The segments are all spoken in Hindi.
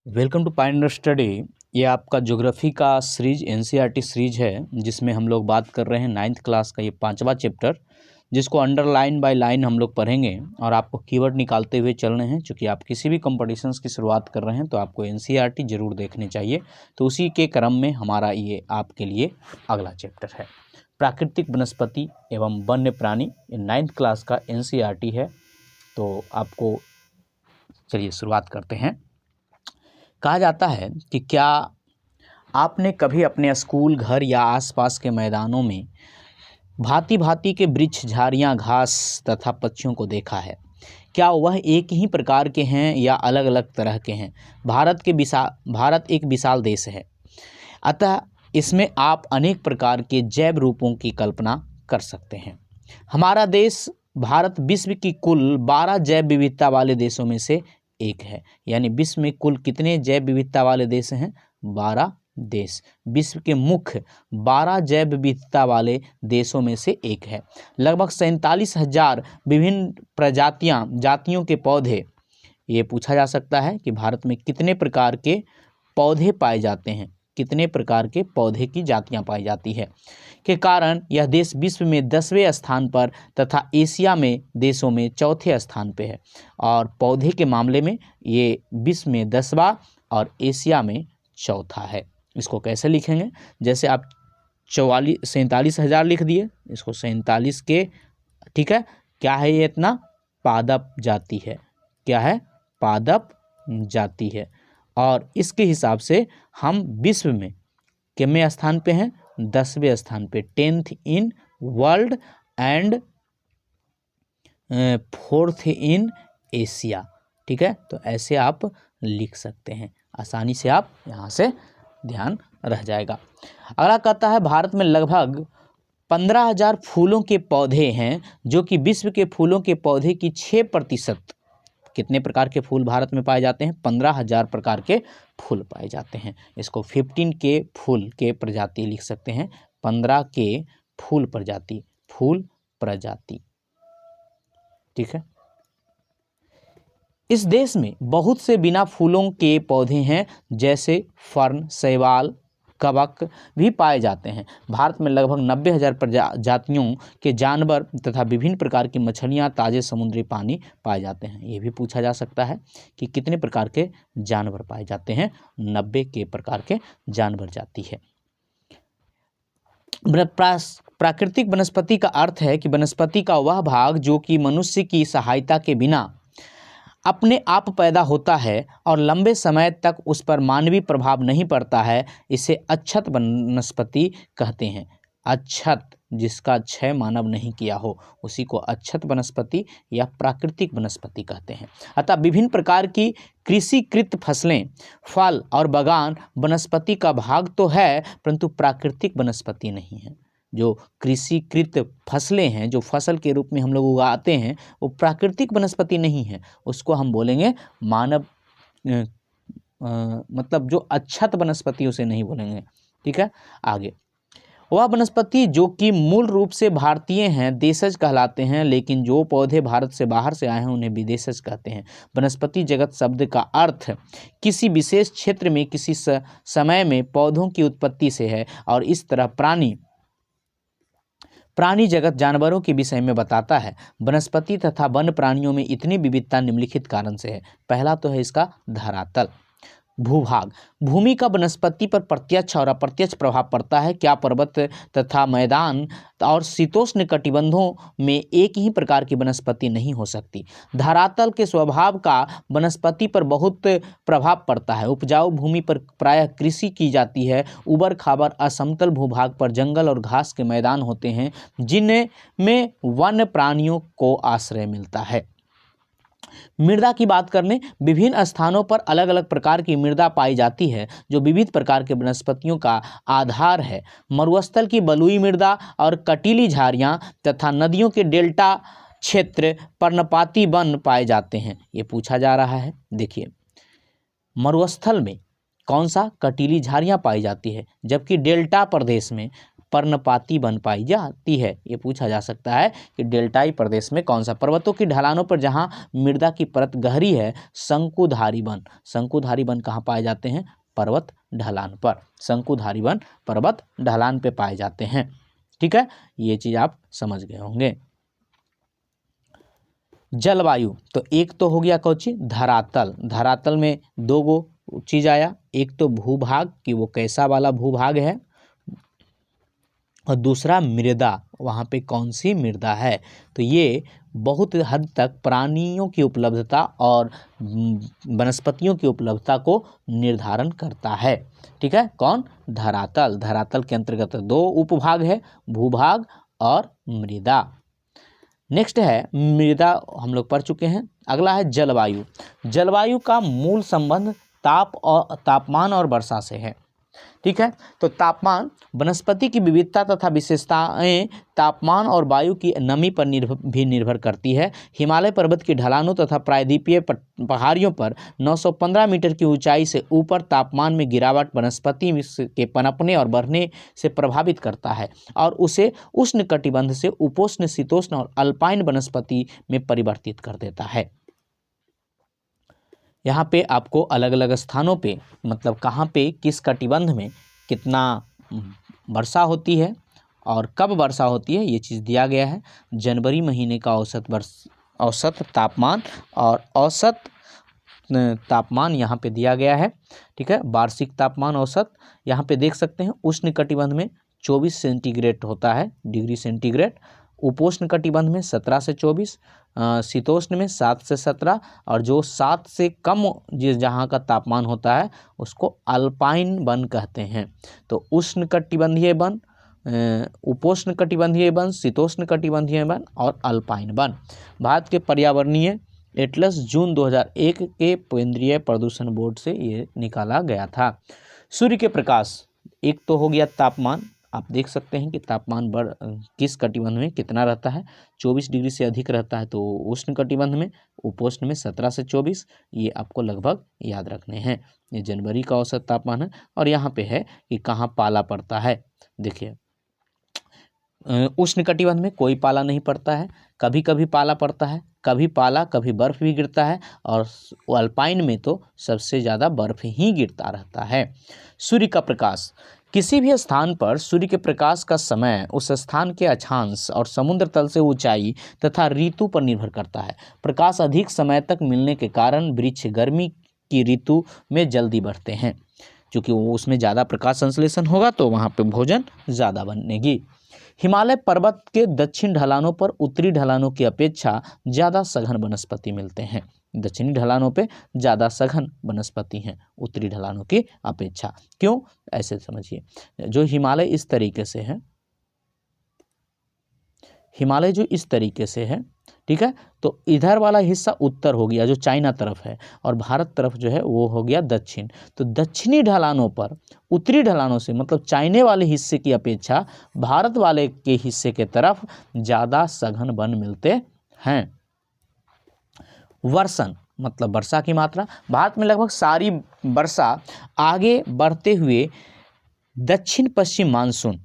Welcome to पाइंडर study. ये आपका ज्योग्राफी का सीरीज एनसीईआरटी सीरीज है जिसमें हम लोग बात कर रहे हैं 9th क्लास का ये 5वां चैप्टर, जिसको अंडरलाइन बाय लाइन हम लोग पढ़ेंगे और आपको कीवर्ड निकालते हुए चलने हैं। चूँकि आप किसी भी कंपटीशंस की शुरुआत कर रहे हैं तो आपको एनसीईआरटी जरूर देखने चाहिए। तो उसी के क्रम में हमारा ये आपके लिए अगला चैप्टर है, प्राकृतिक वनस्पति एवं वन्य प्राणी। ये 9th क्लास का एनसीईआरटी है। तो आपको चलिए शुरुआत करते हैं। कहा जाता है कि क्या आपने कभी अपने स्कूल, घर या आसपास के मैदानों में भांति भांति के वृक्ष, झाड़ियाँ, घास तथा पक्षियों को देखा है? क्या वह एक ही प्रकार के हैं या अलग अलग तरह के हैं? भारत एक विशाल देश है, अतः इसमें आप अनेक प्रकार के जैव रूपों की कल्पना कर सकते हैं। हमारा देश भारत विश्व की कुल 12 जैव विविधता वाले देशों में से एक है। यानी विश्व में कुल कितने जैव विविधता वाले देश हैं? 12 देश। विश्व के मुख्य 12 जैव विविधता वाले देशों में से एक है। लगभग 47,000 विभिन्न जातियों के पौधे। ये पूछा जा सकता है कि भारत में कितने प्रकार के पौधे पाए जाते हैं, कितने प्रकार के पौधे की जातियां पाई जाती है, के कारण यह देश विश्व में 10वें स्थान पर तथा एशिया में देशों में 4थे स्थान पर है। और पौधे के मामले में ये विश्व में 10वां और एशिया में 4था है। इसको कैसे लिखेंगे? जैसे आप 47,000 लिख दिए, इसको 47 के, ठीक है। क्या है ये? इतना पादप जाति है। क्या है? पादप जाति है। और इसके हिसाब से हम विश्व में कितने स्थान पे हैं? 10वें स्थान पे, 10th in world and 4th in Asia. ठीक है, तो ऐसे आप लिख सकते हैं, आसानी से आप यहाँ से ध्यान रह जाएगा। अगला कहता है भारत में लगभग 15,000 फूलों के पौधे हैं, जो कि विश्व के फूलों के पौधे की 6%। कितने प्रकार के फूल भारत में पाए जाते हैं? 15,000 प्रकार के फूल पाए जाते हैं। इसको 15 के फूल के प्रजाति लिख सकते हैं, 15 के फूल प्रजाति, फूल प्रजाति। ठीक है। इस देश में बहुत से बिना फूलों के पौधे हैं, जैसे फर्न, शैवाल, कवक भी पाए जाते हैं। भारत में लगभग 90,000 प्रजातियों के जानवर तथा विभिन्न प्रकार की मछलियां, ताजे समुद्री पानी पाए जाते हैं। ये भी पूछा जा सकता है कि कितने प्रकार के जानवर पाए जाते हैं? 90 के प्रकार के जानवर जाति है। प्राकृतिक वनस्पति का अर्थ है कि वनस्पति का वह भाग जो कि मनुष्य की सहायता के बिना अपने आप पैदा होता है और लंबे समय तक उस पर मानवीय प्रभाव नहीं पड़ता है, इसे अक्षत वनस्पति कहते हैं। अक्षत, जिसका क्षय मानव नहीं किया हो, उसी को अक्षत वनस्पति या प्राकृतिक वनस्पति कहते हैं। अतः विभिन्न प्रकार की कृषिकृत फसलें, फल और बागान वनस्पति का भाग तो है, परंतु प्राकृतिक वनस्पति नहीं है। जो कृषिकृत फसलें हैं, जो फसल के रूप में हम लोग उगाते हैं, वो प्राकृतिक वनस्पति नहीं है, उसको हम बोलेंगे मानव मतलब जो अक्षत वनस्पति, उसे नहीं बोलेंगे। ठीक है। आगे, वह वनस्पति जो कि मूल रूप से भारतीय हैं देशज कहलाते हैं, लेकिन जो पौधे भारत से बाहर से आए हैं उन्हें विदेशज कहते हैं। वनस्पति जगत शब्द का अर्थ किसी विशेष क्षेत्र में किसी समय में पौधों की उत्पत्ति से है, और इस तरह प्राणी जगत जानवरों के विषय में बताता है। वनस्पति तथा वन्य प्राणियों में इतनी विविधता निम्नलिखित कारण से है। पहला तो है इसका धरातल, भूभाग। भूमि का वनस्पति पर प्रत्यक्ष और अप्रत्यक्ष प्रभाव पड़ता है। क्या पर्वत तथा मैदान और शीतोष्ण कटिबंधों में एक ही प्रकार की वनस्पति नहीं हो सकती? धरातल के स्वभाव का वनस्पति पर बहुत प्रभाव पड़ता है। उपजाऊ भूमि पर प्रायः कृषि की जाती है। उबड़ खाबड़ असमतल भूभाग पर जंगल और घास के मैदान होते हैं, जिनमें वन्य प्राणियों को आश्रय मिलता है। मृदा की बात करने, विभिन्न स्थानों पर अलग अलग प्रकार की मृदा पाई जाती है, जो विविध प्रकार के वनस्पतियों का आधार है। मरुस्थल की बलुई मृदा और कटीली झाड़ियाँ तथा नदियों के डेल्टा क्षेत्र पर्णपाती वन पाए जाते हैं। ये पूछा जा रहा है। देखिए, मरुस्थल में कौन सा? कटीली झाड़ियाँ पाई जाती है, जबकि डेल्टा प्रदेश में पर्णपाती वन पाई जाती है। ये पूछा जा सकता है कि डेल्टाई प्रदेश में कौन सा। पर्वतों की ढलानों पर जहां मृदा की परत गहरी है, शंकुधारी वन। शंकुधारी वन कहाँ पाए जाते हैं? पर्वत ढलान पर। शंकुधारी वन पर्वत ढलान पे पाए जाते हैं। ठीक है, ये चीज आप समझ गए होंगे। जलवायु, तो एक तो हो गया कौची? धरातल। धरातल में दो गो चीज आया, एक तो भूभाग कि वो कैसा वाला भूभाग है, और दूसरा मृदा, वहाँ पे कौन सी मृदा है। तो ये बहुत हद तक प्राणियों की उपलब्धता और वनस्पतियों की उपलब्धता को निर्धारण करता है। ठीक है, कौन? धरातल। धरातल के अंतर्गत दो उपभाग है, भूभाग और मृदा। नेक्स्ट है मृदा, हम लोग पढ़ चुके हैं। अगला है जलवायु। जलवायु का मूल संबंध तापमान और वर्षा से है। ठीक है, तो तापमान, वनस्पति की विविधता तथा विशेषताएं तापमान और वायु की नमी पर भी निर्भर करती है। हिमालय पर्वत की ढलानों तथा प्रायद्वीपीय पहाड़ियों पर 915 मीटर की ऊंचाई से ऊपर तापमान में गिरावट वनस्पति के पनपने और बढ़ने से प्रभावित करता है और उसे उष्णकटिबंध से उपोष्ण, शीतोष्ण और अल्पाइन वनस्पति में परिवर्तित कर देता है। यहाँ पे आपको अलग अलग स्थानों पे, मतलब कहाँ पे किस कटिबंध में कितना वर्षा होती है और कब वर्षा होती है, ये चीज़ दिया गया है। जनवरी महीने का औसत तापमान और औसत तापमान यहाँ पे दिया गया है। ठीक है, वार्षिक तापमान औसत यहाँ पे देख सकते हैं। उष्ण कटिबंध में 24 सेंटीग्रेड होता है, डिग्री सेंटीग्रेड। उपोष्ण कटिबंध में 17 से 24, शीतोष्ण में 7 से 17, और जो 7 से कम जिस जहाँ का तापमान होता है उसको अल्पाइन वन कहते हैं। तो उष्ण कटिबंधीय वन, उपोष्ण कटिबंधीय वन, शीतोष्ण कटिबंधीय वन और अल्पाइन वन। भारत के पर्यावरणीय एटलस जून 2001 के केंद्रीय प्रदूषण बोर्ड से ये निकाला गया था। सूर्य के प्रकाश, एक तो हो गया तापमान, आप देख सकते हैं कि तापमान किस कटिबंध में कितना रहता है। 24 डिग्री से अधिक रहता है तो उष्ण कटिबंध में, उपोष्ण में 17 से 24, ये आपको लगभग याद रखने हैं। ये जनवरी का औसत तापमान है। और यहाँ पे है कि कहाँ पाला पड़ता है। देखिए, उष्ण कटिबंध में कोई पाला नहीं पड़ता है, कभी कभी पाला पड़ता है, कभी पाला कभी बर्फ भी गिरता है, और अल्पाइन में तो सबसे ज़्यादा बर्फ ही गिरता रहता है। सूर्य का प्रकाश, किसी भी स्थान पर सूर्य के प्रकाश का समय उस स्थान के अक्षांश और समुद्र तल से ऊंचाई तथा ऋतु पर निर्भर करता है। प्रकाश अधिक समय तक मिलने के कारण वृक्ष गर्मी की ऋतु में जल्दी बढ़ते हैं, क्योंकि वो उसमें ज़्यादा प्रकाश संश्लेषण होगा तो वहाँ पे भोजन ज़्यादा बनेगी। हिमालय पर्वत के दक्षिण ढलानों पर उत्तरी ढलानों की अपेक्षा ज़्यादा सघन वनस्पति मिलते हैं। दक्षिणी ढलानों पे ज़्यादा सघन वनस्पति हैं उत्तरी ढलानों की अपेक्षा। क्यों? ऐसे समझिए, जो हिमालय इस तरीके से है, हिमालय जो इस तरीके से है, ठीक है, तो इधर वाला हिस्सा उत्तर हो गया जो चाइना तरफ है, और भारत तरफ जो है वो हो गया दक्षिण। तो दक्षिणी ढलानों पर उत्तरी ढलानों से, मतलब चाइने वाले हिस्से की अपेक्षा भारत वाले के हिस्से के तरफ ज़्यादा सघन वन मिलते हैं। वर्षण, मतलब वर्षा की मात्रा। भारत में लगभग सारी वर्षा आगे बढ़ते हुए दक्षिण पश्चिम मानसून,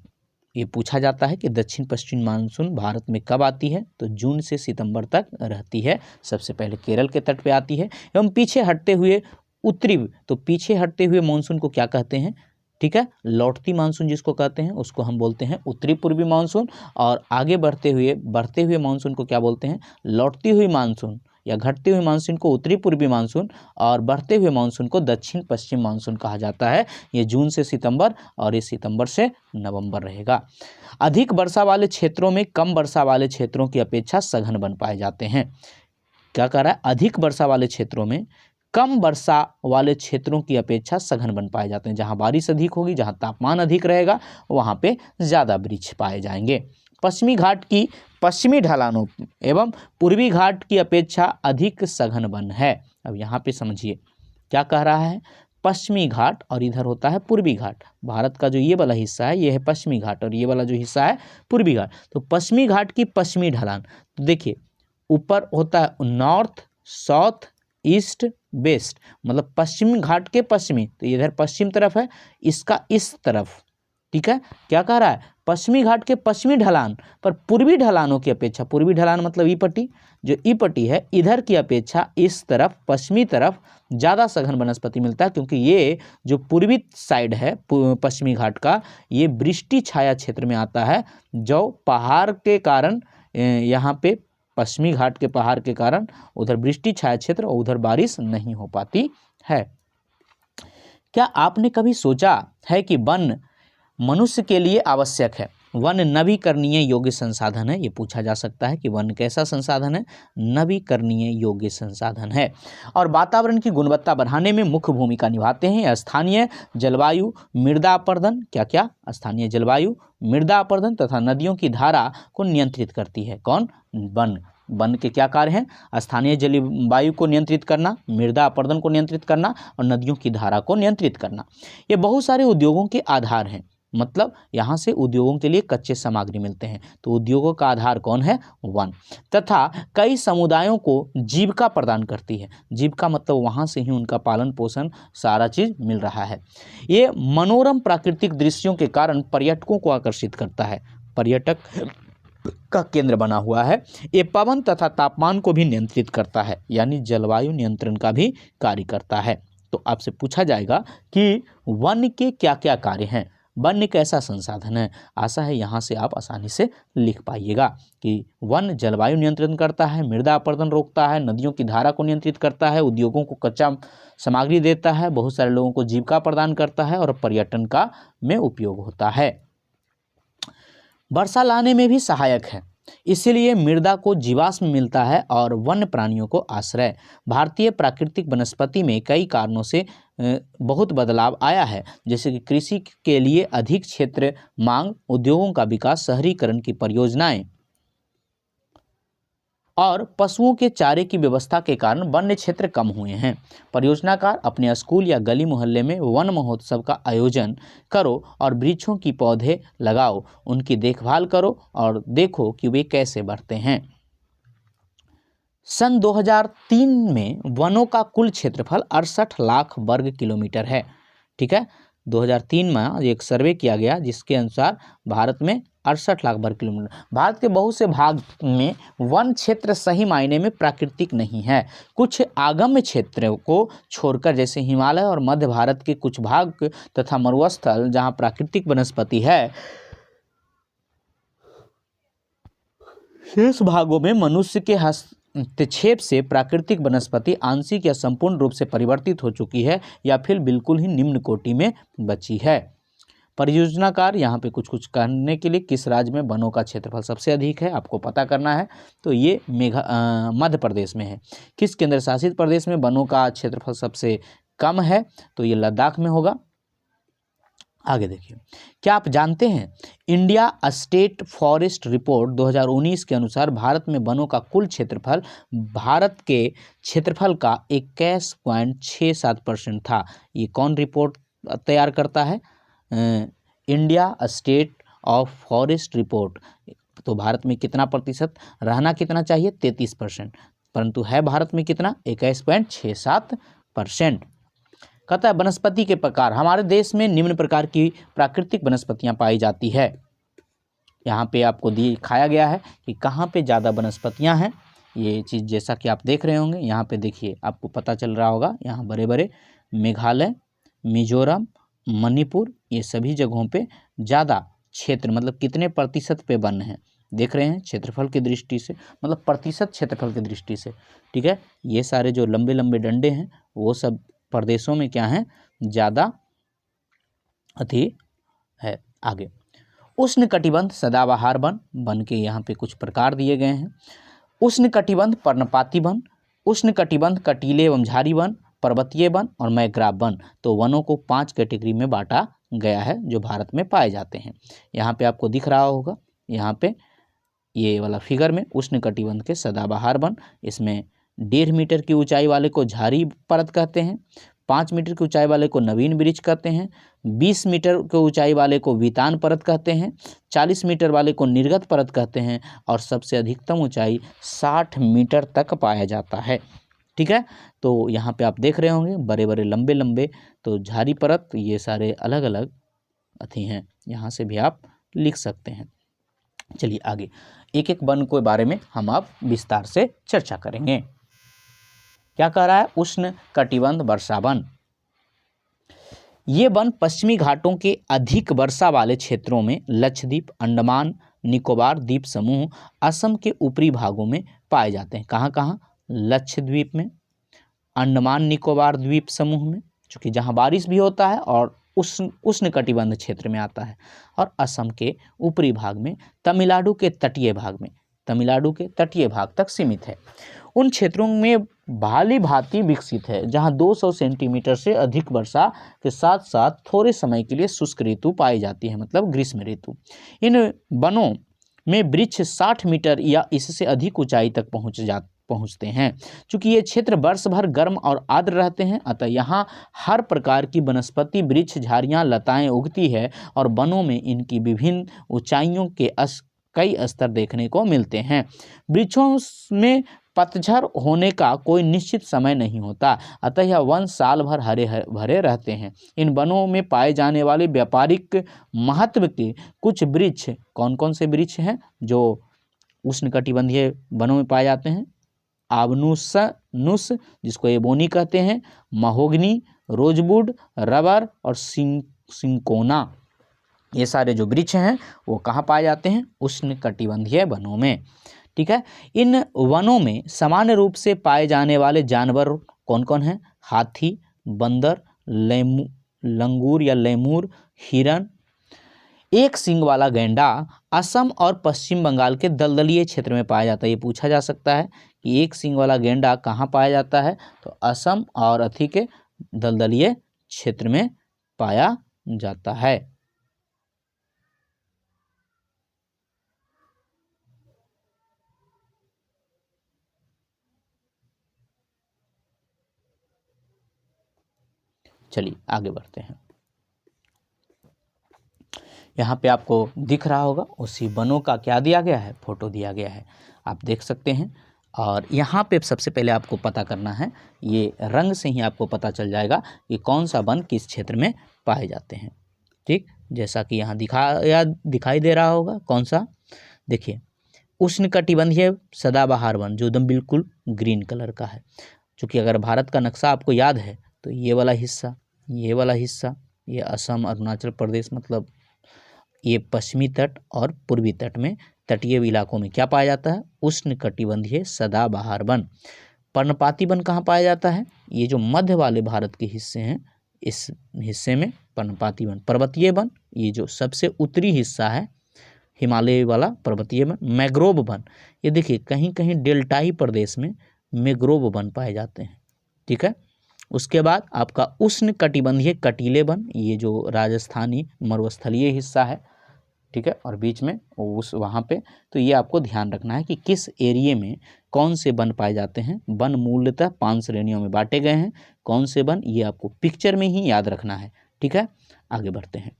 ये पूछा जाता है कि दक्षिण पश्चिम मानसून भारत में कब आती है, तो जून से सितंबर तक रहती है। सबसे पहले केरल के तट पे आती है, एवं पीछे हटते हुए उत्तरी, तो पीछे हटते हुए मानसून को क्या कहते हैं? ठीक है, लौटती मानसून जिसको कहते हैं उसको हम बोलते हैं उत्तरी पूर्वी मानसून, और आगे बढ़ते हुए मानसून को क्या बोलते हैं? लौटती हुई मानसून या घटते हुए मानसून को उत्तरी पूर्वी मानसून, और बढ़ते हुए मानसून को दक्षिण पश्चिम मानसून कहा जाता है। ये जून से सितंबर और ये सितंबर से नवंबर रहेगा। अधिक वर्षा वाले क्षेत्रों में कम वर्षा वाले क्षेत्रों की अपेक्षा सघन वन पाए जाते हैं। क्या कह रहा है? अधिक वर्षा वाले क्षेत्रों में कम वर्षा वाले क्षेत्रों की अपेक्षा सघन वन पाए जाते हैं। जहाँ बारिश अधिक होगी, जहाँ तापमान अधिक रहेगा, वहाँ पे ज़्यादा वृक्ष पाए जाएंगे। पश्चिमी घाट की पश्चिमी ढलानों एवं पूर्वी घाट की अपेक्षा अधिक सघन वन है। अब यहाँ पे समझिए क्या कह रहा है? पश्चिमी घाट और इधर होता है पूर्वी घाट। भारत का जो ये वाला हिस्सा है ये है पश्चिमी घाट, और ये वाला जो हिस्सा है पूर्वी घाट। तो पश्चिमी घाट की पश्चिमी ढलान, तो देखिए ऊपर होता है नॉर्थ, साउथ, ईस्ट, वेस्ट, मतलब पश्चिमी घाट के पश्चिमी, तो इधर पश्चिम तरफ है, इसका इस तरफ, ठीक है, क्या कह रहा है, पश्चिमी घाट के पश्चिमी ढलान पर पूर्वी ढलानों की अपेक्षा, पूर्वी ढलान मतलब ई पट्टी, जो ई पट्टी है इधर की अपेक्षा इस तरफ पश्चिमी तरफ ज़्यादा सघन वनस्पति मिलता है, क्योंकि ये जो पूर्वी साइड है पश्चिमी घाट का, ये वृष्टि छाया क्षेत्र में आता है, जो पहाड़ के कारण यहाँ पे पश्चिमी घाट के पहाड़ के कारण उधर वृष्टि छाया क्षेत्र और उधर बारिश नहीं हो पाती है। क्या आपने कभी सोचा है कि वन मनुष्य के लिए आवश्यक है? वन नवीकरणीय योग्य संसाधन है, ये पूछा जा सकता है कि वन कैसा संसाधन है, नवीकरणीय योग्य संसाधन है, और वातावरण की गुणवत्ता बढ़ाने में मुख्य भूमिका निभाते हैं। स्थानीय जलवायु, मृदा अपरदन, क्या क्या, स्थानीय जलवायु, मृदा अपरदन तथा नदियों की धारा को नियंत्रित करती है। कौन? वन। वन के क्या कार्य हैं? स्थानीय जलवायु को नियंत्रित करना, मृदा अपरदन को नियंत्रित करना और नदियों की धारा को नियंत्रित करना। ये बहुत सारे उद्योगों के आधार हैं, मतलब यहाँ से उद्योगों के लिए कच्चे सामग्री मिलते हैं, तो उद्योगों का आधार कौन है? वन। तथा कई समुदायों को जीविका प्रदान करती है। जीविका मतलब वहाँ से ही उनका पालन पोषण सारा चीज़ मिल रहा है। ये मनोरम प्राकृतिक दृश्यों के कारण पर्यटकों को आकर्षित करता है, पर्यटक का केंद्र बना हुआ है। ये पवन तथा तापमान को भी नियंत्रित करता है, यानी जलवायु नियंत्रण का भी कार्य करता है। तो आपसे पूछा जाएगा कि वन के क्या क्या कार्य हैं, वन एक ऐसा संसाधन है। आशा है यहाँ से आप आसानी से लिख पाइएगा कि वन जलवायु नियंत्रण करता है, मृदा अपरदन रोकता है, नदियों की धारा को नियंत्रित करता है, उद्योगों को कच्चा सामग्री देता है, बहुत सारे लोगों को जीविका प्रदान करता है और पर्यटन का में उपयोग होता है। वर्षा लाने में भी सहायक है, इसीलिए मृदा को जीवाश्म मिलता है और वन्य प्राणियों को आश्रय। भारतीय प्राकृतिक वनस्पति में कई कारणों से बहुत बदलाव आया है, जैसे कि कृषि के लिए अधिक क्षेत्र मांग, उद्योगों का विकास, शहरीकरण की परियोजनाएं और पशुओं के चारे की व्यवस्था के कारण वन्य क्षेत्र कम हुए हैं। परियोजनाकार अपने स्कूल या गली मोहल्ले में वन महोत्सव का आयोजन करो और वृक्षों की पौधे लगाओ, उनकी देखभाल करो और देखो कि वे कैसे बढ़ते हैं। सन 2003 में वनों का कुल क्षेत्रफल 68 लाख वर्ग किलोमीटर है। ठीक है, 2003 में एक सर्वे किया गया जिसके अनुसार भारत में 68 लाख वर्ग किलोमीटर। भारत के बहुत से भाग में वन क्षेत्र सही मायने में प्राकृतिक नहीं है। कुछ आगम्य क्षेत्रों को छोड़कर, जैसे हिमालय और मध्य भारत के कुछ भाग तथा मरुस्थल जहाँ प्राकृतिक वनस्पति है, शेष भागों में मनुष्य के हस्तक्षेप से प्राकृतिक वनस्पति आंशिक या संपूर्ण रूप से परिवर्तित हो चुकी है या फिर बिल्कुल ही निम्न कोटि में बची है। परियोजनाकार यहाँ पे कुछ कुछ करने के लिए किस राज्य में वनों का क्षेत्रफल सबसे अधिक है आपको पता करना है, तो ये मध्य प्रदेश में है। किस केंद्र शासित प्रदेश में वनों का क्षेत्रफल सबसे कम है, तो ये लद्दाख में होगा। आगे देखिए, क्या आप जानते हैं इंडिया स्टेट फॉरेस्ट रिपोर्ट 2019 के अनुसार भारत में वनों का कुल क्षेत्रफल भारत के क्षेत्रफल का 21.67% था। ये कौन रिपोर्ट तैयार करता है? India state of forest report. तो भारत में कितना प्रतिशत रहना कितना चाहिए? 33%, परंतु है भारत में कितना? 21.67%। कहता है वनस्पति के प्रकार, हमारे देश में निम्न प्रकार की प्राकृतिक वनस्पतियां पाई जाती है। यहाँ पे आपको दिखाया गया है कि कहाँ पे ज़्यादा वनस्पतियां हैं। ये चीज़ जैसा कि आप देख रहे होंगे, यहाँ पे देखिए आपको पता चल रहा होगा, यहाँ बड़े बड़े मेघालय, मिजोरम, मणिपुर, ये सभी जगहों पे ज़्यादा क्षेत्र, मतलब कितने प्रतिशत पे वन है देख रहे हैं क्षेत्रफल की दृष्टि से, मतलब प्रतिशत क्षेत्रफल की दृष्टि से। ठीक है, ये सारे जो लंबे लंबे डंडे हैं वो सब प्रदेशों में क्या है? ज़्यादा अति है। आगे, उष्ण कटिबंध सदाबहार वन, वन के यहाँ पे कुछ प्रकार दिए गए हैं। उष्ण कटिबंध पर्णपाती वन, उष्ण कटिबंध कटीले एवं झाड़ी वन, पर्वतीय वन और मैग्राव वन। तो वनों को 5 कैटेगरी में बांटा गया है जो भारत में पाए जाते हैं। यहाँ पे आपको दिख रहा होगा, यहाँ पे ये वाला फिगर में उष्ण कटिबंध के सदाबहार वन, इसमें 1.5 मीटर की ऊंचाई वाले को झाड़ी परत कहते हैं, 5 मीटर की ऊंचाई वाले को नवीन वृक्ष कहते हैं, 20 मीटर की ऊंचाई वाले को वितान परत कहते हैं, 40 मीटर वाले को निर्गत परत कहते हैं और सबसे अधिकतम ऊंचाई 60 मीटर तक पाया जाता है। ठीक है, तो यहाँ पे आप देख रहे होंगे बड़े बड़े लंबे लंबे तो झाड़ी परत, ये सारे अलग अलग अथी हैं, यहाँ से भी आप लिख सकते हैं। चलिए आगे एक एक वन के बारे में हम अब विस्तार से चर्चा करेंगे। क्या कह रहा है? उष्ण कटिबंध वर्षा वन। ये वन पश्चिमी घाटों के अधिक वर्षा वाले क्षेत्रों में लक्षद्वीप, अंडमान निकोबार द्वीप समूह, असम के ऊपरी भागों में पाए जाते हैं। कहाँ कहाँ? लक्षद्वीप में, अंडमान निकोबार द्वीप समूह में, चूँकि जहाँ बारिश भी होता है, और उष्ण कटिबंध क्षेत्र में आता है, और असम के ऊपरी भाग में, तमिलनाडु के तटीय भाग में, तमिलनाडु के तटीय भाग तक सीमित है। उन क्षेत्रों में भाली भांति विकसित है जहां 200 सेंटीमीटर से अधिक वर्षा के साथ साथ थोड़े समय के लिए शुष्क ऋतु पाई जाती है, मतलब ग्रीष्म ऋतु। इन वनों में वृक्ष 60 मीटर या इससे अधिक ऊंचाई तक पहुंचते हैं। चूँकि ये क्षेत्र वर्ष भर गर्म और आर्द्र रहते हैं, अतः यहाँ हर प्रकार की वनस्पति, वृक्ष, झाड़ियाँ, लताएं उगती है, और वनों में इनकी विभिन्न ऊंचाइयों के कई स्तर देखने को मिलते हैं। वृक्षों में पतझड़ होने का कोई निश्चित समय नहीं होता, अतः यह वन साल भर हरे भरे रहते हैं। इन वनों में पाए जाने वाले व्यापारिक महत्व के कुछ वृक्ष कौन कौन से वृक्ष हैं जो उष्णकटिबंधीय वनों में पाए जाते हैं? आबनूस, जिसको एबोनी कहते हैं, महोगनी, रोजवुड, रबर और सिंकोना, ये सारे जो वृक्ष हैं वो कहाँ पाए जाते हैं? उष्णकटिबंधीय वनों में। ठीक है। इन वनों में सामान्य रूप से पाए जाने वाले जानवर कौन कौन हैं? हाथी, बंदर, लंगूर या लेमूर, हिरन, एक सींग वाला गैंडा असम और पश्चिम बंगाल के दलदलीय क्षेत्र में पाया जाता है। ये पूछा जा सकता है कि एक सींग वाला गैंडा कहाँ पाया जाता है? तो असम और अथी के दलदलीय क्षेत्र में पाया जाता है। चलिए आगे बढ़ते हैं। यहाँ पे आपको दिख रहा होगा उसी वनों का क्या दिया गया है? फोटो दिया गया है, आप देख सकते हैं। और यहाँ पे सबसे पहले आपको पता करना है, ये रंग से ही आपको पता चल जाएगा कि कौन सा वन किस क्षेत्र में पाए जाते हैं। ठीक, जैसा कि यहाँ दिखाई दे रहा होगा, कौन सा? देखिए, उष्णकटिबंधीय सदाबहार वन, जो एकदम बिल्कुल ग्रीन कलर का है। चूँकि अगर भारत का नक्शा आपको याद है तो ये वाला हिस्सा, ये वाला हिस्सा, ये असम, अरुणाचल प्रदेश, मतलब ये पश्चिमी तट और पूर्वी तट में तटीय इलाकों में क्या पाया जाता है? उष्णकटिबंधीय सदाबहार वन। पर्णपाती वन कहाँ पाया जाता है? ये जो मध्य वाले भारत के हिस्से हैं, इस हिस्से में पर्णपाती वन। पर्वतीय वन, ये जो सबसे उत्तरी हिस्सा है हिमालय वाला पर्वतीय वन। मैग्रोव वन, ये देखिए कहीं कहीं डेल्टाई प्रदेश में मैग्रोव वन पाए जाते हैं। ठीक है। उसके बाद आपका उष्णकटिबंधीय कटीले वन, ये जो राजस्थानी मरुस्थलीय हिस्सा है, ठीक है, और बीच में उस वहाँ पे, तो ये आपको ध्यान रखना है कि किस एरिया में कौन से वन पाए जाते हैं। वन मूलतः 5 श्रेणियों में बांटे गए हैं। कौन से वन, ये आपको पिक्चर में ही याद रखना है। ठीक है, आगे बढ़ते हैं।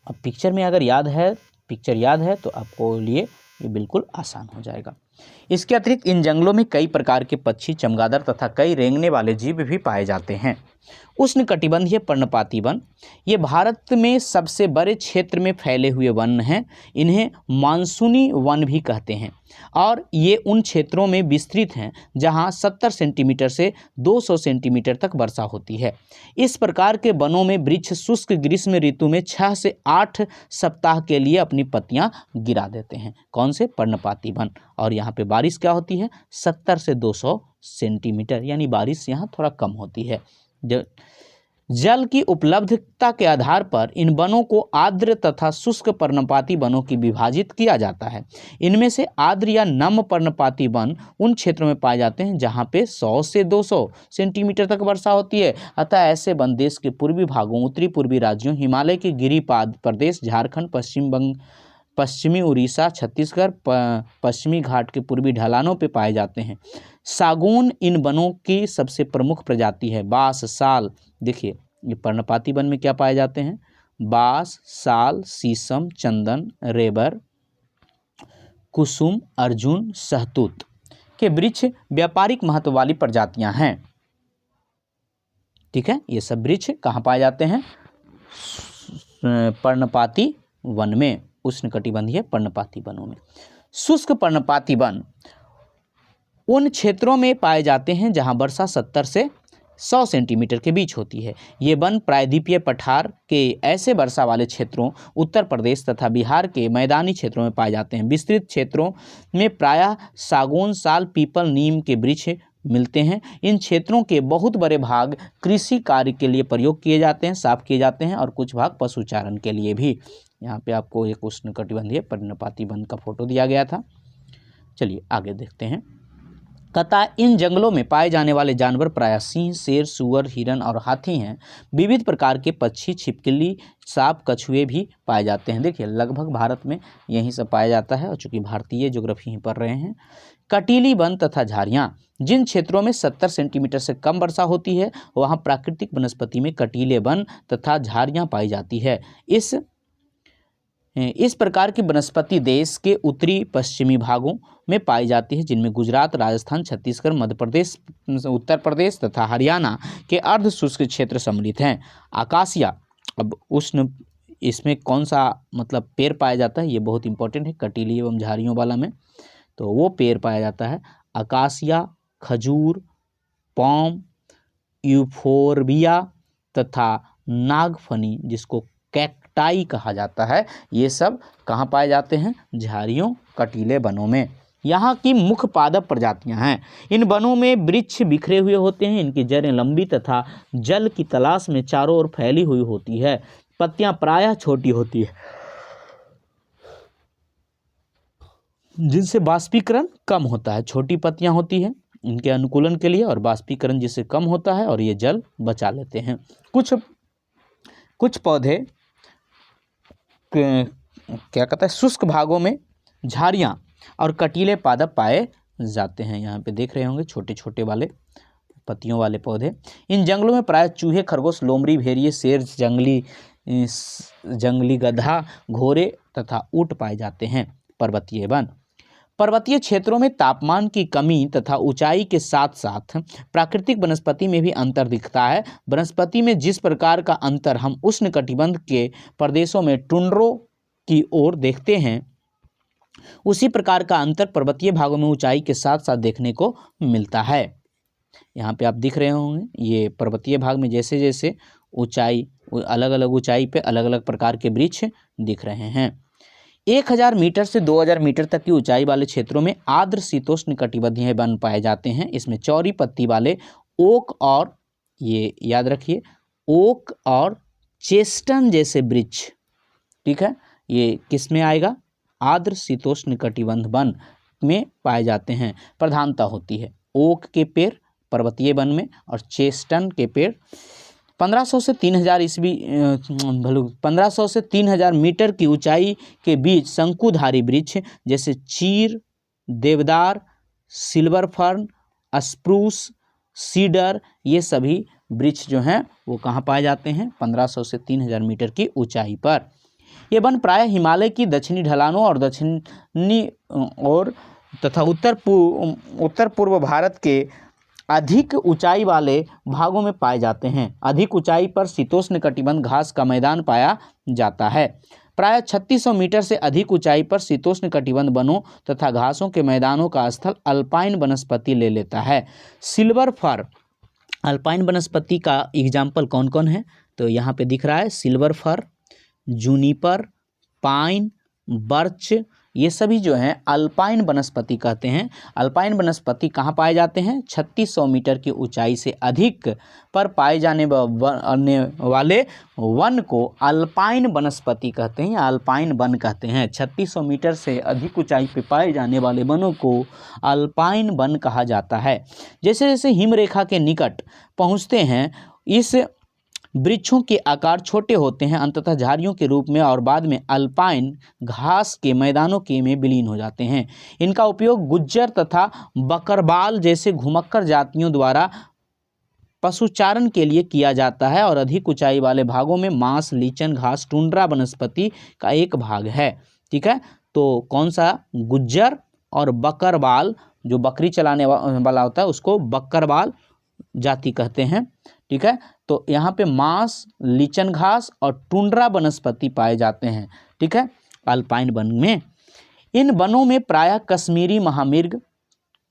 अब पिक्चर में अगर पिक्चर याद है तो आपको लिए ये बिल्कुल आसान हो जाएगा। इसके अतिरिक्त इन जंगलों में कई प्रकार के पक्षी, चमगादड़ तथा कई रेंगने वाले जीव भी पाए जाते हैं। उष्णकटिबंधीय पर्णपाती वन, ये भारत में सबसे बड़े क्षेत्र में फैले हुए वन हैं। इन्हें मानसूनी वन भी कहते हैं, और ये उन क्षेत्रों में विस्तृत हैं जहां 70 सेंटीमीटर से 200 सेंटीमीटर तक वर्षा होती है। इस प्रकार के वनों में वृक्ष शुष्क ग्रीष्म ऋतु में 6 से 8 सप्ताह के लिए अपनी पत्तियां गिरा देते हैं। कौन से? पर्णपाती वन। और यहाँ पे बारिश क्या होती है? 70 से 200 सेंटीमीटर, यानी बारिश यहाँ थोड़ा कम होती है। जल की उपलब्धता के आधार पर इन वनों को आर्द्र तथा शुष्क पर्णपाती वनों की विभाजित किया जाता है। इनमें से आर्द्र या नम पर्णपाती वन उन क्षेत्रों में पाए जाते हैं जहां पे 100 से 200 सेंटीमीटर तक वर्षा होती है। अतः ऐसे वन देश के पूर्वी भागों, उत्तरी पूर्वी राज्यों, हिमालय के गिरिपाद प्रदेश, झारखंड, पश्चिमी उड़ीसा, छत्तीसगढ़, पश्चिमी घाट के पूर्वी ढलानों पे पाए जाते हैं। सागौन इन वनों की सबसे प्रमुख प्रजाति है। बांस, साल, देखिए ये पर्णपाती वन में क्या पाए जाते हैं? बांस, साल, शीशम, चंदन, रेबर, कुसुम, अर्जुन, सहतूत के वृक्ष व्यापारिक महत्व वाली प्रजातियां हैं। ठीक है, ये सब वृक्ष कहाँ पाए जाते हैं? पर्णपाती वन में, उष्णकटिबंधीय पर्णपाती वनों में। शुष्क पर्णपाती वन उन क्षेत्रों में पाए जाते हैं जहां वर्षा 70 से 100 सेंटीमीटर के बीच होती है। ये वन प्रायद्वीपीय पठार के ऐसे वर्षा वाले क्षेत्रों, उत्तर प्रदेश तथा बिहार के मैदानी क्षेत्रों में पाए जाते हैं। विस्तृत क्षेत्रों में प्रायः सागौन, साल, पीपल, नीम के वृक्ष मिलते हैं। इन क्षेत्रों के बहुत बड़े भाग कृषि कार्य के लिए प्रयोग किए जाते हैं, साफ किए जाते हैं, और कुछ भाग पशुचारण के लिए भी। यहाँ पे आपको एक उष्णकटिबंधीय पर्णपाती वन का फोटो दिया गया था। चलिए आगे देखते हैं। तथा इन जंगलों में पाए जाने वाले जानवर प्रायः सिंह, शेर, सूअर, हिरन और हाथी हैं। विविध प्रकार के पक्षी, छिपकली, सांप, कछुए भी पाए जाते हैं। देखिए लगभग भारत में यही सब पाया जाता है, और चूंकि भारतीय ज्योग्राफी ही पढ़ रहे हैं। कटीली वन तथा झाड़ियाँ, जिन क्षेत्रों में 70 सेंटीमीटर से कम वर्षा होती है वहाँ प्राकृतिक वनस्पति में कटीले वन तथा झाड़ियाँ पाई जाती है। इस प्रकार की वनस्पति देश के उत्तरी पश्चिमी भागों में पाई जाती है, जिनमें गुजरात, राजस्थान, छत्तीसगढ़, मध्य प्रदेश, उत्तर प्रदेश तथा हरियाणा के अर्ध शुष्क क्षेत्र सम्मिलित हैं। आकाशिया, अब उष्ण इसमें कौन सा मतलब पेड़ पाया जाता है, ये बहुत इंपॉर्टेंट है कटीली एवं झाड़ियों वाला में। तो वो पेड़ पाया जाता है आकाशिया, खजूर, पाम, यूफोरबिया तथा नागफनी, जिसको कैक्टाई कहा जाता है। ये सब कहाँ पाए जाते हैं? झाड़ियों, कटीले वनों में। यहाँ की मुख्य पादप प्रजातियाँ हैं। इन वनों में वृक्ष बिखरे हुए होते हैं। इनकी जड़ें लंबी तथा जल की तलाश में चारों ओर फैली हुई होती है। पत्तियाँ प्रायः छोटी होती है, जिनसे बाष्पीकरण कम होता है। छोटी पत्तियाँ होती हैं इनके अनुकूलन के लिए, और बाष्पीकरण जिससे कम होता है, और ये जल बचा लेते हैं। कुछ पौधे क्या कहता है, शुष्क भागों में झाड़ियाँ और कटीले पादप पाए जाते हैं। यहाँ पे देख रहे होंगे छोटे छोटे वाले पत्तियों वाले पौधे। इन जंगलों में प्राय चूहे, खरगोश, लोमड़ी, भेड़िए, शेर, जंगली गधा, घोड़े तथा ऊंट पाए जाते हैं। पर्वतीय वन, पर्वतीय क्षेत्रों में तापमान की कमी तथा ऊंचाई के साथ साथ प्राकृतिक वनस्पति में भी अंतर दिखता है। वनस्पति में जिस प्रकार का अंतर हम उष्णकटिबंध के प्रदेशों में टुंड्रों की ओर देखते हैं, उसी प्रकार का अंतर पर्वतीय भागों में ऊंचाई के साथ साथ देखने को मिलता है। यहाँ पे आप दिख रहे होंगे, ये पर्वतीय भाग में जैसे जैसे ऊंचाई, अलग अलग ऊंचाई पे अलग अलग प्रकार के वृक्ष दिख रहे हैं। 1000 मीटर से 2000 मीटर तक की ऊंचाई वाले क्षेत्रों में आर्द्र शीतोष्ण कटिबंधीय वन पाए जाते हैं। इसमें चौड़ी पत्ती वाले ओक, और ये याद रखिए ओक और चेस्टन जैसे वृक्ष, ठीक है, ये किस में आएगा? आर्द्र शीतोष्ण कटिबंध वन में पाए जाते हैं। प्रधानता होती है ओक के पेड़ पर्वतीय वन में, और चेस्टन के पेड़ 1500 से 3000 मीटर की ऊंचाई के बीच शंकुधारी वृक्ष जैसे चीर, देवदार, सिल्वर फर्न, स्प्रूस, सीडर, ये सभी वृक्ष जो हैं वो कहाँ पाए जाते हैं? 1500 से 3000 मीटर की ऊंचाई पर। ये वन प्रायः हिमालय की दक्षिणी ढलानों और दक्षिणी और तथा उत्तर पूर्व भारत के अधिक ऊंचाई वाले भागों में पाए जाते हैं। अधिक ऊंचाई पर शीतोष्ण कटिबंध घास का मैदान पाया जाता है। प्रायः 3600 मीटर से अधिक ऊंचाई पर शीतोष्ण कटिबंध वनों तथा घासों के मैदानों का स्थल अल्पाइन वनस्पति ले लेता है। सिल्वर फर, अल्पाइन वनस्पति का एग्जाम्पल कौन कौन है? तो यहाँ पे दिख रहा है silver fir, Juniper, pine, birch, ये सभी जो हैं अल्पाइन वनस्पति कहते हैं। अल्पाइन वनस्पति कहाँ पाए जाते हैं? 3600 मीटर की ऊंचाई से अधिक पर पाए जाने वाले वन को अल्पाइन वनस्पति कहते हैं, या अल्पाइन वन कहते हैं। 3600 मीटर से अधिक ऊंचाई पर पाए जाने वाले वनों को अल्पाइन वन कहा जाता है। जैसे जैसे हिमरेखा के निकट पहुँचते हैं, इस वृक्षों के आकार छोटे होते हैं, अंततः झाड़ियों के रूप में, और बाद में अल्पाइन घास के मैदानों के में विलीन हो जाते हैं। इनका उपयोग गुज्जर तथा बकरबाल जैसे घुमक्कर जातियों द्वारा पशुचारण के लिए किया जाता है, और अधिक ऊंचाई वाले भागों में मांस, लीचन घास, टुंड्रा वनस्पति का एक भाग है। ठीक है, तो कौन सा? गुज्जर और बकरबाल, जो बकरी चलाने वाला होता है उसको बकरबाल जाति कहते हैं। ठीक है। तो यहाँ पे मांस, लीचन घास और टुंड्रा वनस्पति पाए जाते हैं, ठीक है, अल्पाइन वन में। इन वनों में प्रायः कश्मीरी महामृग,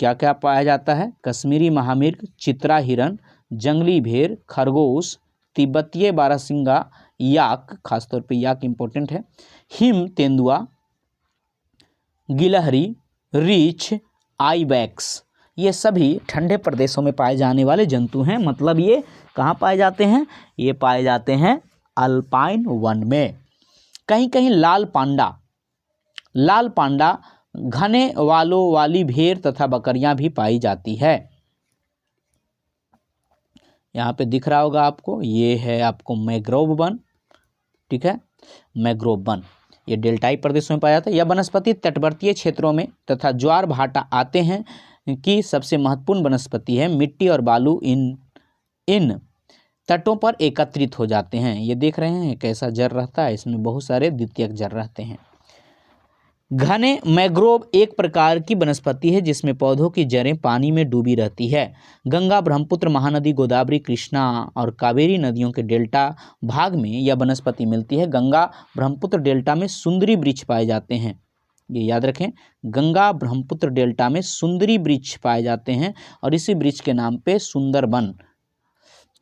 क्या क्या पाया जाता है, कश्मीरी महामृग, चित्रा हिरन, जंगली भेड़, खरगोश, तिब्बतीय बारहसिंगा, याक, खासतौर पे याक इंपॉर्टेंट है, हिम तेंदुआ, गिलहरी, रीछ, आइबैक्स, ये सभी ठंडे प्रदेशों में पाए जाने वाले जंतु हैं। मतलब ये कहाँ पाए जाते हैं, ये पाए जाते हैं अल्पाइन वन में। कहीं कहीं लाल पांडा, घने वालों वाली भेड़ तथा बकरियां भी पाई जाती है। यहाँ पे दिख रहा होगा आपको, ये है आपको मैंग्रोव वन, ठीक है, मैंग्रोव वन, ये डेल्टाई प्रदेशों में पाया जाता है। यह वनस्पति तटवर्तीय क्षेत्रों में तथा ज्वार भाटा आते हैं की सबसे महत्वपूर्ण वनस्पति है। मिट्टी और बालू इन तटों पर एकत्रित हो जाते हैं। ये देख रहे हैं कैसा जड़ रहता है, इसमें बहुत सारे द्वितीयक जड़ रहते हैं। घने मैंग्रोव एक प्रकार की वनस्पति है जिसमें पौधों की जड़ें पानी में डूबी रहती है। गंगा, ब्रह्मपुत्र, महानदी, गोदावरी, कृष्णा और कावेरी नदियों के डेल्टा भाग में यह वनस्पति मिलती है। गंगा ब्रह्मपुत्र डेल्टा में सुंदरी वृक्ष पाए जाते हैं, ये याद रखें, गंगा ब्रह्मपुत्र डेल्टा में सुंदरी वृक्ष पाए जाते हैं और इसी वृक्ष के नाम पे सुंदर वन,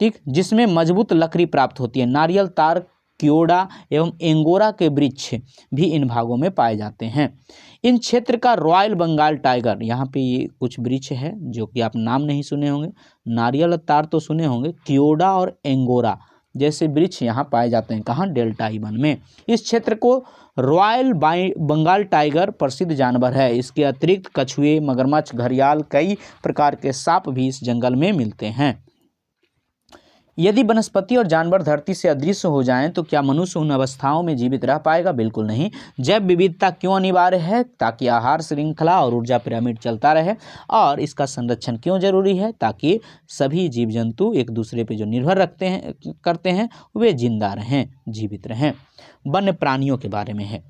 ठीक, जिसमें मजबूत लकड़ी प्राप्त होती है। नारियल, तार, क्योड़ा एवं एंगोरा के वृक्ष भी इन भागों में पाए जाते हैं। इन क्षेत्र का रॉयल बंगाल टाइगर, यहाँ पे ये कुछ वृक्ष है जो कि आप नाम नहीं सुने होंगे, नारियल और तार तो सुने होंगे, क्योड़ा और एंगोरा जैसे वृक्ष यहाँ पाए जाते हैं। कहाँ, डेल्टाई वन में। इस क्षेत्र को रॉयल बंगाल टाइगर प्रसिद्ध जानवर है। इसके अतिरिक्त कछुए, मगरमच्छ, घड़ियाल, कई प्रकार के सांप भी इस जंगल में मिलते हैं। यदि वनस्पति और जानवर धरती से अदृश्य हो जाएं तो क्या मनुष्य उन अवस्थाओं में जीवित रह पाएगा? बिल्कुल नहीं। जैव विविधता क्यों अनिवार्य है? ताकि आहार श्रृंखला और ऊर्जा पिरामिड चलता रहे। और इसका संरक्षण क्यों जरूरी है? ताकि सभी जीव जंतु एक दूसरे पे जो निर्भर करते हैं वे जिंदा रहें, जीवित रहें। वन्य प्राणियों के बारे में है।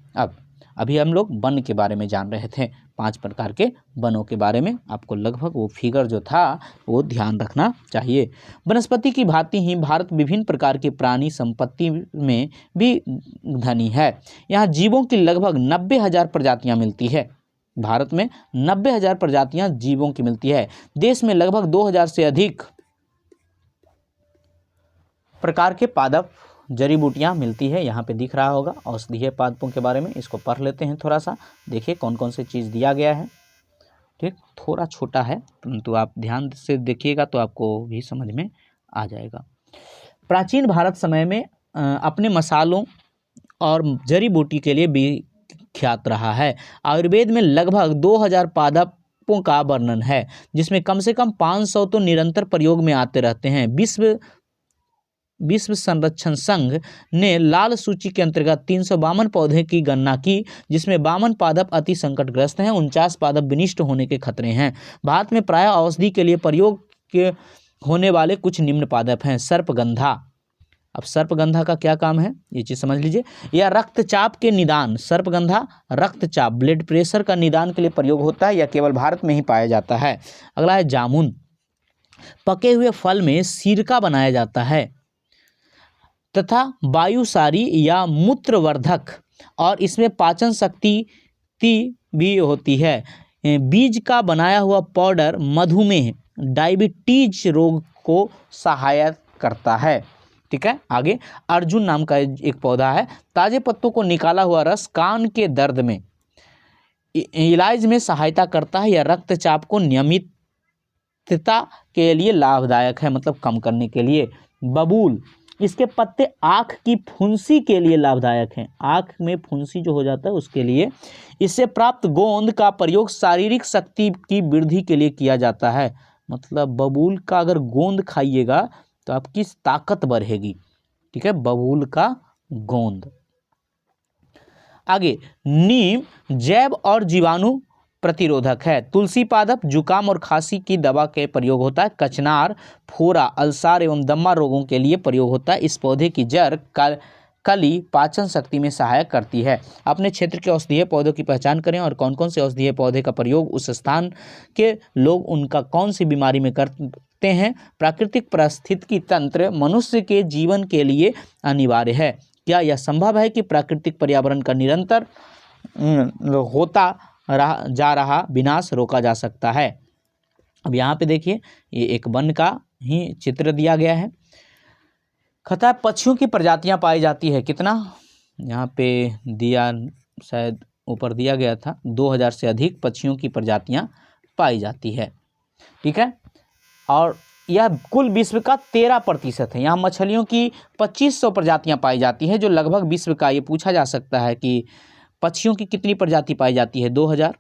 अभी हम लोग वन के बारे में जान रहे थे, 5 प्रकार के वनों के बारे में। आपको लगभग वो फिगर जो था वो ध्यान रखना चाहिए। वनस्पति की भांति ही भारत विभिन्न प्रकार की प्राणी संपत्ति में भी धनी है। यहाँ जीवों की लगभग 90,000 प्रजातियाँ मिलती है। भारत में 90,000 प्रजातियाँ जीवों की मिलती है। देश में लगभग 2,000 से अधिक प्रकार के पादप, जड़ी बूटियाँ मिलती है। यहाँ पे दिख रहा होगा औषधीय पादपों के बारे में, इसको पढ़ लेते हैं थोड़ा सा। देखिए कौन कौन सी चीज़ दिया गया है, ठीक, थोड़ा छोटा है परंतु आप ध्यान से देखिएगा तो आपको भी समझ में आ जाएगा। प्राचीन भारत समय में अपने मसालों और जड़ी बूटी के लिए विख्यात रहा है। आयुर्वेद में लगभग 2,000 पादपों का वर्णन है, जिसमें कम से कम 500 तो निरंतर प्रयोग में आते रहते हैं। विश्व संरक्षण संघ ने लाल सूची के अंतर्गत 352 पौधे की गणना की, जिसमें 52 पादप अति संकटग्रस्त हैं, 49 पादप विनिष्ट होने के खतरे हैं। भारत में प्रायः औषधि के लिए प्रयोग के होने वाले कुछ निम्न पादप हैं। सर्पगंधा। अब सर्पगंधा का क्या काम है ये चीज़ समझ लीजिए। यह रक्तचाप के निदान, सर्पगंधा रक्तचाप, ब्लड प्रेशर का निदान के लिए प्रयोग होता है। यह केवल भारत में ही पाया जाता है। अगला है जामुन। पके हुए फल में सिरका बनाया जाता है तथा वायुसारी या मूत्रवर्धक, और इसमें पाचन शक्ति भी होती है। बीज का बनाया हुआ पाउडर मधुमेह, डायबिटीज रोग को सहायक करता है। ठीक है, आगे अर्जुन नाम का एक पौधा है। ताजे पत्तों को निकाला हुआ रस कान के दर्द में इलाज में सहायता करता है। यह रक्तचाप को नियमितता के लिए लाभदायक है, मतलब कम करने के लिए। बबूल, इसके पत्ते आँख की फुंसी के लिए लाभदायक हैं। आँख में फुंसी जो हो जाता है उसके लिए। इससे प्राप्त गोंद का प्रयोग शारीरिक शक्ति की वृद्धि के लिए किया जाता है। मतलब बबूल का अगर गोंद खाइएगा तो आपकी ताकत बढ़ेगी। ठीक है, बबूल का गोंद। आगे नीम जैव और जीवाणु प्रतिरोधक है। तुलसी पादप जुकाम और खांसी की दवा के प्रयोग होता है। कचनार फोरा, अल्सर एवं दमा रोगों के लिए प्रयोग होता है। इस पौधे की जड़ कली पाचन शक्ति में सहायक करती है। अपने क्षेत्र के औषधीय पौधों की पहचान करें और कौन कौन से औषधीय पौधे का प्रयोग उस स्थान के लोग उनका कौन सी बीमारी में करते हैं। प्राकृतिक पारिस्थितिकी तंत्र मनुष्य के जीवन के लिए अनिवार्य है। क्या यह संभव है कि प्राकृतिक पर्यावरण का निरंतर होता जा रहा विनाश रोका जा सकता है। अब यहाँ पे देखिए, ये एक वन का ही चित्र दिया गया है। कहता है पक्षियों की प्रजातियां पाई जाती है कितना, यहाँ पे दिया, शायद ऊपर दिया गया था, 2000 से अधिक पक्षियों की प्रजातियां पाई जाती है। ठीक है, और यह कुल विश्व का 13% है। यहाँ मछलियों की 2500 प्रजातियां पाई जाती है, जो लगभग विश्व का, ये पूछा जा सकता है कि पक्षियों की कितनी प्रजाति पाई जाती है, 2000,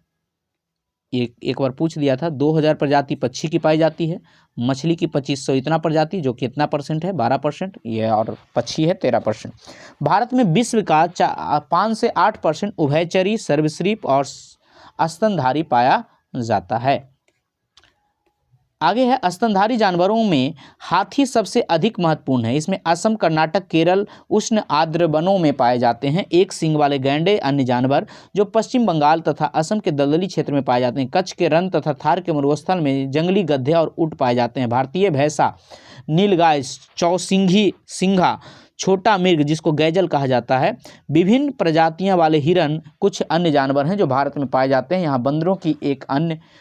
एक बार पूछ दिया था, 2000 प्रजाति पक्षी की पाई जाती है, मछली की 2500 इतना प्रजाति, जो कि कितना परसेंट है, 12%, ये, और पक्षी है 13%। भारत में विश्व का 5 से 8% उभयचरी, सर्वश्रीप और स्तनधारी पाया जाता है। आगे है, स्तनधारी जानवरों में हाथी सबसे अधिक महत्वपूर्ण है। इसमें असम, कर्नाटक, केरल उष्ण आर्द्र वनों में पाए जाते हैं। एक सींग वाले गैंडे अन्य जानवर जो पश्चिम बंगाल तथा असम के दलदली क्षेत्र में पाए जाते हैं। कच्छ के रण तथा थार के मरुस्थल में जंगली गधे और ऊंट पाए जाते हैं। भारतीय भैंसा, नीलगाय, चौसिंघी, सिंघा, छोटा मिर्ग जिसको गैजल कहा जाता है, विभिन्न प्रजातियां वाले हिरन कुछ अन्य जानवर हैं जो भारत में पाए जाते हैं। यहाँ बंदरों की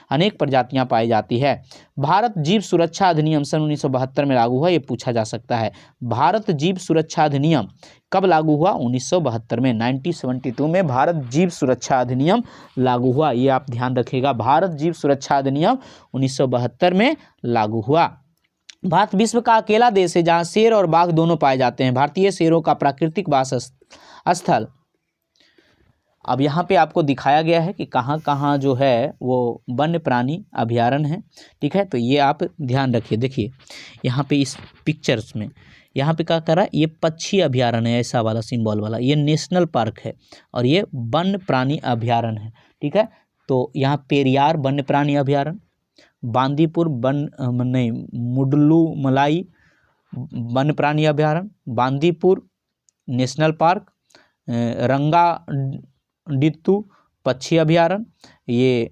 अनेक प्रजातियां पाई जाती है। भारत जीव सुरक्षा अधिनियम सन 1972 में लागू हुआ, ये पूछा जा सकता है। भारत जीव सुरक्षा अधिनियम कब लागू हुआ, 1972 में, 1972 में भारत जीव सुरक्षा अधिनियम लागू हुआ, ये आप ध्यान रखिएगा। भारत जीव सुरक्षा अधिनियम 1972 में लागू हुआ। भारत विश्व का अकेला देश है जहां शेर और बाघ दोनों पाए जाते हैं। भारतीय शेरों का प्राकृतिक वास स्थल, अब यहाँ पे आपको दिखाया गया है कि कहाँ कहाँ जो है वो वन्य प्राणी अभयारण्य है। ठीक है, तो ये आप ध्यान रखिए। देखिए यहाँ पे इस पिक्चर्स में यहाँ पे क्या कर रहा है, ये पक्षी अभयारण्य है, ऐसा वाला सिंबल वाला, ये नेशनल पार्क है और ये वन्य प्राणी अभयारण्य है। ठीक है, तो यहाँ पेरियार वन्य प्राणी अभयारण्य, बांदीपुर मुडलूमलाई वन्य प्राणी अभयारण्य, बांदीपुर नेशनल पार्क, रंगाडित्तू पक्षी अभयारण्य, ये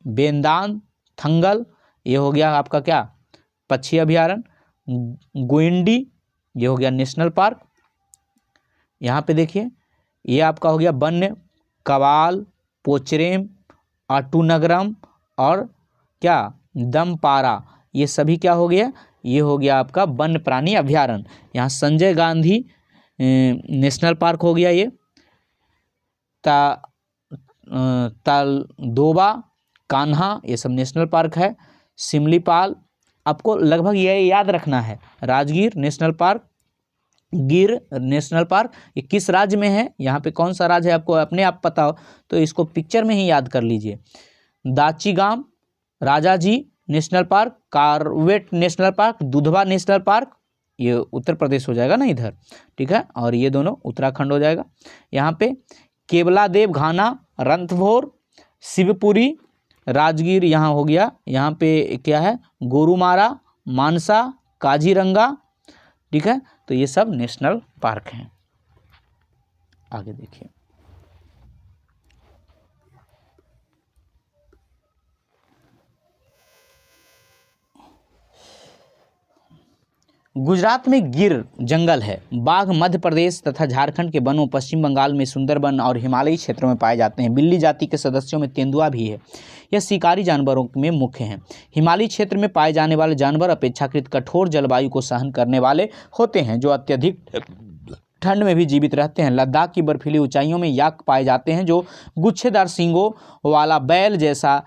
बेंदान थंगल, ये हो गया आपका क्या, पक्षी अभयारण्य, गोइंडी ये हो गया नेशनल पार्क। यहाँ पे देखिए ये आपका हो गया वन्य, कवाल, पोचरेम, आटूनगरम और क्या, दमपारा, ये सभी क्या हो गया, ये हो गया आपका वन्य प्राणी अभयारण्य। यहाँ संजय गांधी नेशनल पार्क हो गया, ये तालदोबा, कान्हा, ये सब नेशनल पार्क है। सिमलीपाल, आपको लगभग ये याद रखना है। राजगीर नेशनल पार्क, गिर नेशनल पार्क, ये किस राज्य में है, यहाँ पे कौन सा राज्य है आपको अपने आप पता हो तो इसको पिक्चर में ही याद कर लीजिए। Dachigam, Rajaji national park, corvette national park, Dudhwa national park, ये उत्तर प्रदेश हो जाएगा ना इधर। ठीक है, और ये दोनों उत्तराखंड हो जाएगा। यहाँ पे केवलादेव घाना, रणथंभौर, शिवपुरी, राजगीर यहाँ हो गया। यहाँ पे क्या है, गोरुमारा, मानसा, काजीरंगा। ठीक है, तो ये सब नेशनल पार्क हैं। आगे देखिए, गुजरात में गिर जंगल है। बाघ मध्य प्रदेश तथा झारखंड के वनों, पश्चिम बंगाल में सुंदरबन और हिमालयी क्षेत्रों में पाए जाते हैं। बिल्ली जाति के सदस्यों में तेंदुआ भी है। यह शिकारी जानवरों में मुख्य हैं। हिमालयी क्षेत्र में पाए जाने वाले जानवर अपेक्षाकृत कठोर जलवायु को सहन करने वाले होते हैं, जो अत्यधिक ठंड में भी जीवित रहते हैं। लद्दाख की बर्फीली ऊंचाइयों में याक पाए जाते हैं, जो गुच्छेदार सींगों वाला बैल जैसा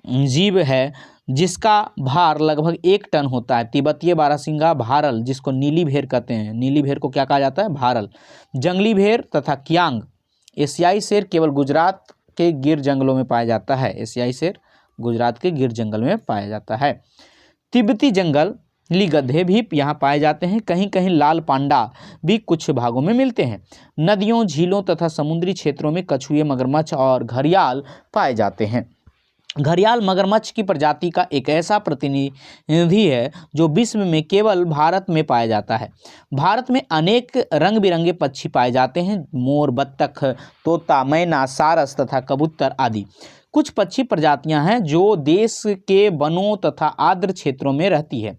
जीव है जिसका भार लगभग 1 टन होता है। तिब्बतीय बारहसिंगा, भारल जिसको नीली भेड़ कहते हैं, नीली भेड़ को क्या कहा जाता है, भारल, जंगली भेड़ तथा क्यांग। एशियाई शेर केवल गुजरात के गिर जंगलों में पाया जाता है। एशियाई शेर गुजरात के गिर जंगल में पाया जाता है। तिब्बती जंगली गधे भी यहाँ पाए जाते हैं। कहीं कहीं लाल पांडा भी कुछ भागों में मिलते हैं। नदियों, झीलों तथा समुद्री क्षेत्रों में कछुए, मगरमच्छ और घड़ियाल पाए जाते हैं। घड़ियाल मगरमच्छ की प्रजाति का एक ऐसा प्रतिनिधि है जो विश्व में केवल भारत में पाया जाता है। भारत में अनेक रंग बिरंगे पक्षी पाए जाते हैं, मोर, बत्तख, तोता, मैना, सारस तथा कबूतर आदि। कुछ पक्षी प्रजातियां हैं जो देश के वनों तथा आर्द्र क्षेत्रों में रहती है।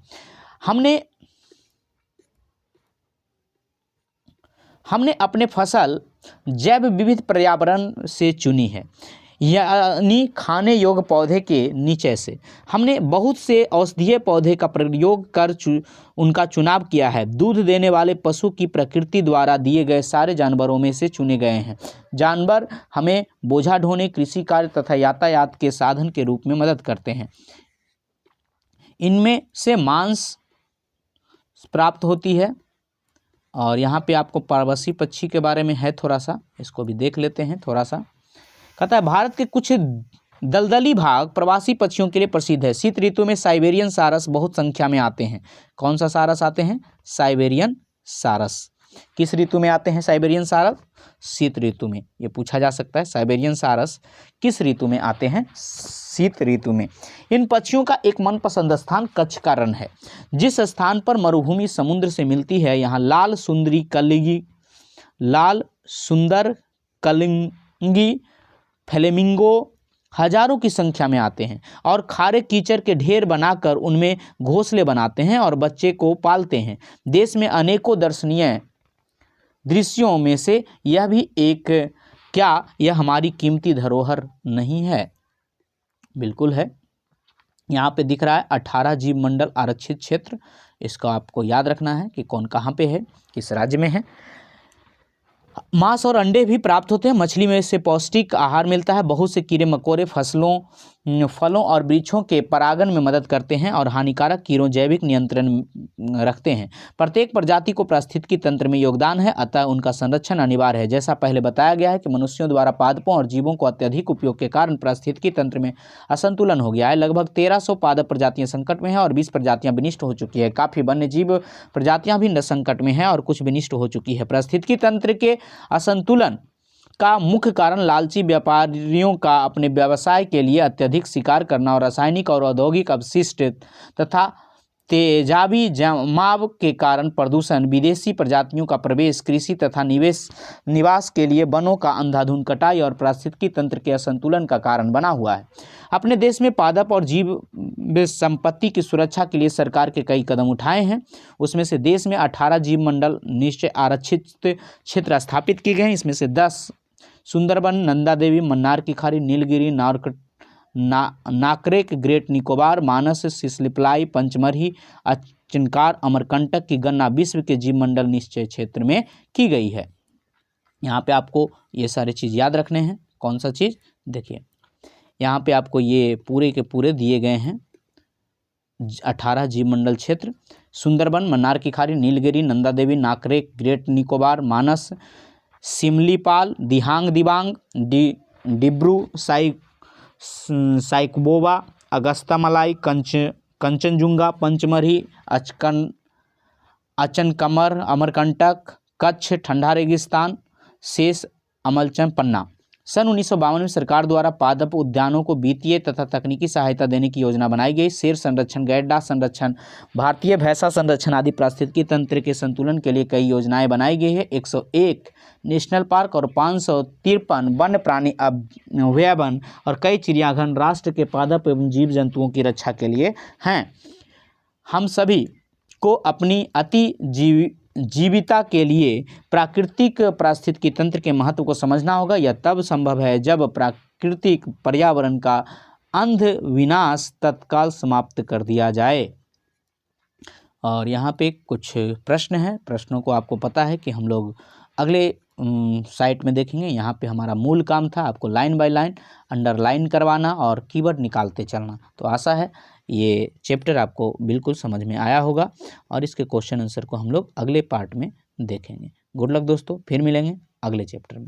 हमने अपने फसल जैव विविध पर्यावरण से चुनी है, यानी खाने योग्य पौधे के नीचे से। हमने बहुत से औषधीय पौधे का प्रयोग कर उनका चुनाव किया है। दूध देने वाले पशु की प्रकृति द्वारा दिए गए सारे जानवरों में से चुने गए हैं। जानवर हमें बोझा ढोने, कृषि कार्य तथा यातायात के साधन के रूप में मदद करते हैं। इनमें से मांस प्राप्त होती है। और यहाँ पे आपको प्रवासी पक्षी के बारे में है थोड़ा सा, इसको भी देख लेते हैं थोड़ा सा। कहता है भारत के कुछ दलदली भाग प्रवासी पक्षियों के लिए प्रसिद्ध है। शीत ऋतु में साइबेरियन सारस बहुत संख्या में आते हैं। कौन सा सारस आते हैं? साइबेरियन सारस। किस ऋतु में आते हैं साइबेरियन सारस? शीत ऋतु में। ये पूछा जा सकता है, साइबेरियन सारस किस ऋतु में आते हैं? शीत ऋतु में। इन पक्षियों का एक मनपसंद स्थान कच्छ का रण है। जिस स्थान पर मरुभूमि समुद्र से मिलती है, यहाँ लाल सुंदर कलिंगी फ्लेमिंगो हजारों की संख्या में आते हैं और खारे कीचड़ के ढेर बनाकर उनमें घोंसले बनाते हैं और बच्चे को पालते हैं। देश में अनेकों दर्शनीय दृश्यों में से यह भी एक, क्या यह हमारी कीमती धरोहर नहीं है? बिल्कुल है। यहाँ पे दिख रहा है 18 जीव मंडल आरक्षित क्षेत्र। इसका आपको याद रखना है कि कौन कहाँ पे है, किस राज्य में है। मांस और अंडे भी प्राप्त होते हैं। मछली में से पौष्टिक आहार मिलता है। बहुत से कीड़े मकोड़े फलों और वृक्षों के परागण में मदद करते हैं और हानिकारक कीड़ों जैविक नियंत्रण रखते हैं। प्रत्येक प्रजाति को पारिस्थितिकी तंत्र में योगदान है, अतः उनका संरक्षण अनिवार्य है। जैसा पहले बताया गया है कि मनुष्यों द्वारा पादपों और जीवों को अत्यधिक उपयोग के कारण पारिस्थितिकी तंत्र में असंतुलन हो गया है। लगभग 1300 पादप प्रजातियां संकट में हैं और 20 प्रजातियां विनिष्ट हो चुकी है। काफ़ी वन्य जीव प्रजातियां भी संकट में हैं और कुछ विनिष्ट हो चुकी है। पारिस्थितिकी तंत्र के असंतुलन का मुख्य कारण लालची व्यापारियों का अपने व्यवसाय के लिए अत्यधिक शिकार करना और रासायनिक और औद्योगिक अपशिष्ट तथा तेजाबी जमाव के कारण प्रदूषण, विदेशी प्रजातियों का प्रवेश, कृषि तथा निवास के लिए वनों का अंधाधुंध कटाई और पारिस्थितिकी तंत्र के असंतुलन का कारण बना हुआ है। अपने देश में पादप और जीव संपत्ति की सुरक्षा के लिए सरकार के कई कदम उठाए हैं। उसमें से देश में 18 जीव मंडल निश्चय आरक्षित क्षेत्र स्थापित किए गए हैं। इसमें से 10 सुंदरबन, नंदा देवी, मन्नार की खाड़ी, नीलगिरी, नाकरेक, ग्रेट निकोबार, मानस, सिसलिपलाई, पंचमरही, अचनकार, अमरकंटक की गणना विश्व के जीव मंडल निश्चय क्षेत्र में की गई है। यहाँ पे आपको ये सारी चीज़ याद रखने हैं। कौन सा चीज़? देखिए यहाँ पे आपको ये पूरे के पूरे दिए गए हैं। 18 जीव मंडल क्षेत्र: सुंदरबन, मन्नार की खाड़ी, नीलगिरी, नंदा देवी, नाकरेक, ग्रेट निकोबार, मानस, सिमलीपाल, दिहांग दिबांग, डिब्रू साइकोबा, अगस्तामलाई, कंचनजुंगा, पंचमरही, अचनकमर, अमरकंटक, कच्छ, ठंडा रेगिस्तान, शेष, अमलचम, पन्ना। सन 1952 में सरकार द्वारा पादप उद्यानों को वित्तीय तथा तकनीकी सहायता देने की योजना बनाई गई। शेर संरक्षण, गैंडा संरक्षण, भारतीय भैंसा संरक्षण आदि पारिस्थितिकी तंत्र के संतुलन के लिए कई योजनाएं बनाई गई है। 101 नेशनल पार्क और 553 वन्य प्राणी अभयारण्य और कई चिड़ियाघर राष्ट्र के पादप एवं जीव जंतुओं की रक्षा के लिए हैं। हम सभी को अपनी जीविता के लिए प्राकृतिक पारिस्थितिकी तंत्र के महत्व को समझना होगा। यह तब संभव है जब प्राकृतिक पर्यावरण का अंध विनाश तत्काल समाप्त कर दिया जाए। और यहाँ पे कुछ प्रश्न हैं। प्रश्नों को आपको पता है कि हम लोग अगले साइट में देखेंगे। यहाँ पे हमारा मूल काम था आपको लाइन बाय लाइन अंडरलाइन करवाना और कीवर्ड निकालते चलना। तो आशा है ये चैप्टर आपको बिल्कुल समझ में आया होगा और इसके क्वेश्चन आंसर को हम लोग अगले पार्ट में देखेंगे। गुड लक दोस्तों, फिर मिलेंगे अगले चैप्टर में।